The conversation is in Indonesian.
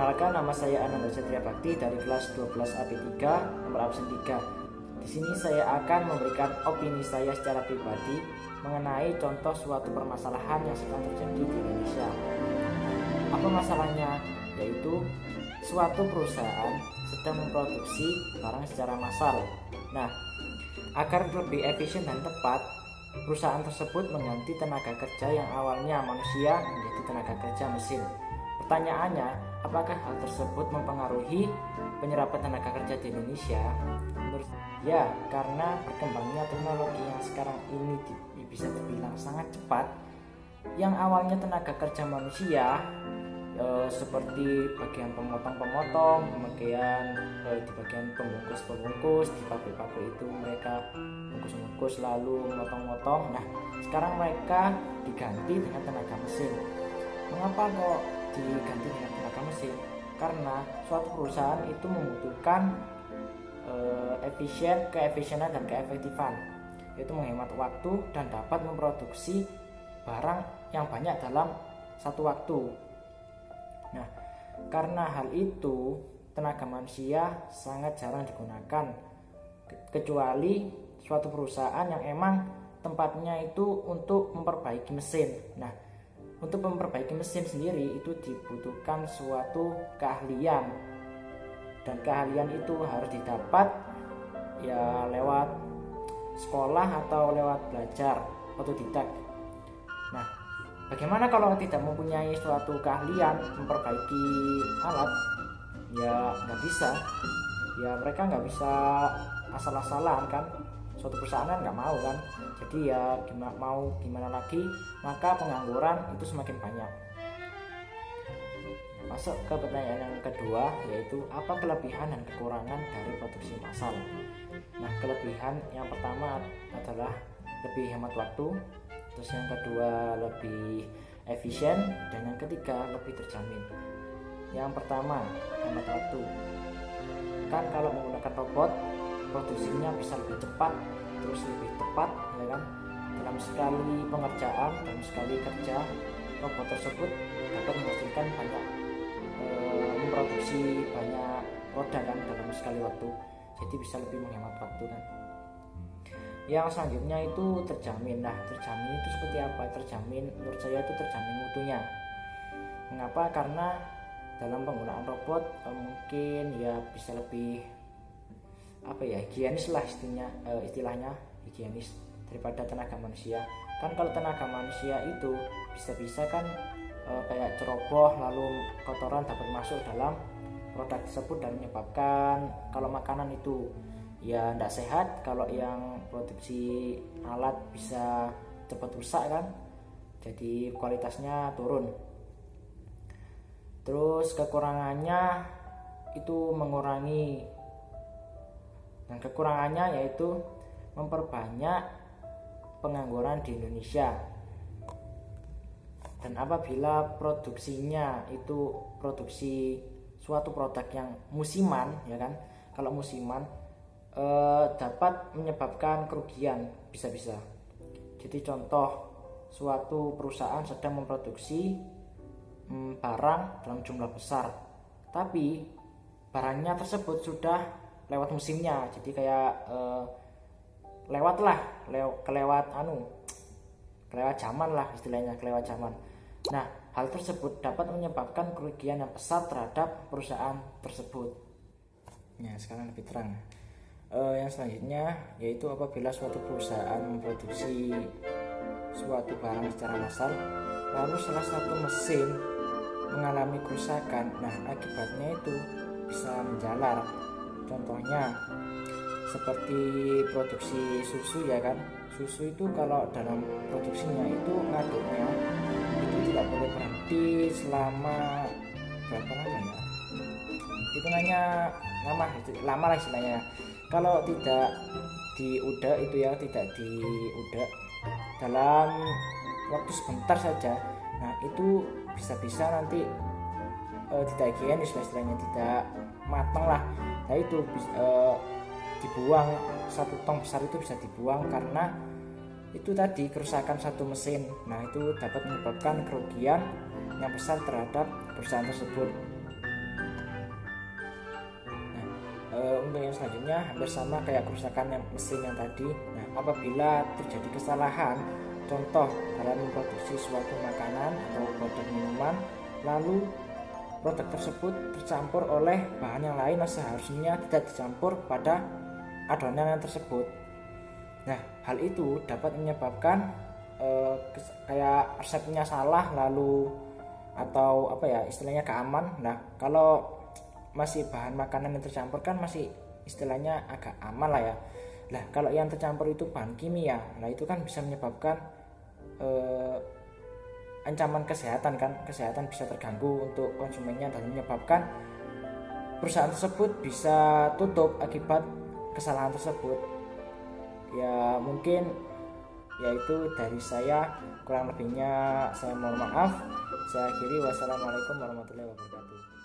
Perkenalkan, nama saya Ananda Satria Bakti dari kelas 12 AP3, nomor absen 3. Di sini saya akan memberikan opini saya secara pribadi mengenai contoh suatu permasalahan yang sedang terjadi di Indonesia. Apa masalahnya? Yaitu suatu perusahaan sedang memproduksi barang secara massal. Nah, agar lebih efisien dan tepat, perusahaan tersebut mengganti tenaga kerja yang awalnya manusia menjadi tenaga kerja mesin. Pertanyaannya, apakah hal tersebut mempengaruhi penyerapan tenaga kerja di Indonesia? Ya, karena berkembangnya teknologi yang sekarang ini bisa dibilang sangat cepat. Yang awalnya tenaga kerja manusia seperti bagian pemotong-pemotong, kemudian di bagian pembungkus-pembungkus di pabrik-pabrik itu mereka bungkus-bungkus lalu motong-motong. Nah, sekarang mereka diganti dengan tenaga mesin. Mengapa kok diganti dengan tenaga mesin? Karena suatu perusahaan itu membutuhkan keefisienan dan keefektifan, yaitu menghemat waktu dan dapat memproduksi barang yang banyak dalam satu waktu. Nah, karena hal itu tenaga manusia sangat jarang digunakan, kecuali suatu perusahaan yang emang tempatnya itu untuk memperbaiki mesin. Nah, untuk memperbaiki mesin sendiri itu dibutuhkan suatu keahlian, dan keahlian itu harus didapat ya lewat sekolah atau lewat belajar otodidak. Nah, bagaimana kalau tidak mempunyai suatu keahlian memperbaiki alat? Ya nggak bisa. Ya mereka nggak bisa asal-asalan kan. Suatu perusahaan kan nggak mau kan. Jadi ya gimana lagi, maka pengangguran itu semakin banyak. Masuk ke pertanyaan yang kedua, yaitu apa kelebihan dan kekurangan dari produksi massal. Nah, kelebihan yang pertama adalah lebih hemat waktu, terus yang kedua lebih efisien, dan yang ketiga lebih terjamin. Yang pertama, hemat waktu. Kan kalau menggunakan robot, produksinya bisa lebih cepat, terus lebih tepat, ya kan? Dalam sekali pengerjaan, dalam sekali kerja, robot tersebut dapat menghasilkan memproduksi banyak roda kan dalam sekali waktu. Jadi bisa lebih menghemat waktu kan. Yang selanjutnya itu terjamin. Nah, terjamin itu seperti apa? Terjamin, menurut saya itu terjamin mutunya. Mengapa? Karena dalam penggunaan robot mungkin ya bisa lebih higienis lah istilahnya higienis daripada tenaga manusia. Kan kalau tenaga manusia itu bisa kan kayak ceroboh, lalu kotoran dapat masuk dalam produk tersebut dan menyebabkan kalau makanan itu ya tidak sehat. Kalau yang produksi alat bisa cepat rusak kan, jadi kualitasnya turun. Terus kekurangannya itu mengurangi, dan kekurangannya yaitu memperbanyak pengangguran di Indonesia. Dan apabila produksinya itu produksi suatu produk yang musiman, ya kan, kalau musiman dapat menyebabkan kerugian bisa-bisa. Jadi contoh, suatu perusahaan sedang memproduksi barang dalam jumlah besar, tapi barangnya tersebut sudah lewat musimnya, jadi kayak kelewat zaman lah istilahnya, kelewat zaman. Nah, hal tersebut dapat menyebabkan kerugian yang besar terhadap perusahaan tersebut. Ya, sekarang lebih terang. Yang selanjutnya yaitu apabila suatu perusahaan memproduksi suatu barang secara massal, lalu salah satu mesin mengalami kerusakan. Nah, akibatnya itu bisa menjalar. Contohnya seperti produksi susu, ya kan. Susu itu kalau dalam produksinya itu ngaduknya itu tidak boleh berhenti selama berapa lama ya? Itu lama lah istilahnya. Kalau tidak diudak itu ya, tidak diudak dalam waktu sebentar saja, nah itu bisa nanti tidak higienis istilahnya, tidak matang lah. Nah itu dibuang, satu tong besar itu bisa dibuang karena itu tadi kerusakan satu mesin. Nah itu dapat menyebabkan kerugian yang besar terhadap perusahaan tersebut. selanjutnya hampir sama kayak kerusakan mesin yang tadi. Nah, apabila terjadi kesalahan, contoh dalam memproduksi suatu makanan atau produk minuman, lalu produk tersebut tercampur oleh bahan yang lain yang seharusnya tidak dicampur pada adonan yang tersebut. Nah, hal itu dapat menyebabkan kayak resepnya salah lalu atau apa ya istilahnya keaman. Nah, kalau masih bahan makanan yang tercampur kan masih istilahnya agak aman lah ya. Nah, kalau yang tercampur itu bahan kimia, nah itu kan bisa menyebabkan ancaman kesehatan kan, kesehatan bisa terganggu untuk konsumennya dan menyebabkan perusahaan tersebut bisa tutup akibat kesalahan tersebut. Ya mungkin yaitu dari saya, kurang lebihnya saya mohon maaf. Saya akhiri, wassalamualaikum warahmatullahi wabarakatuh.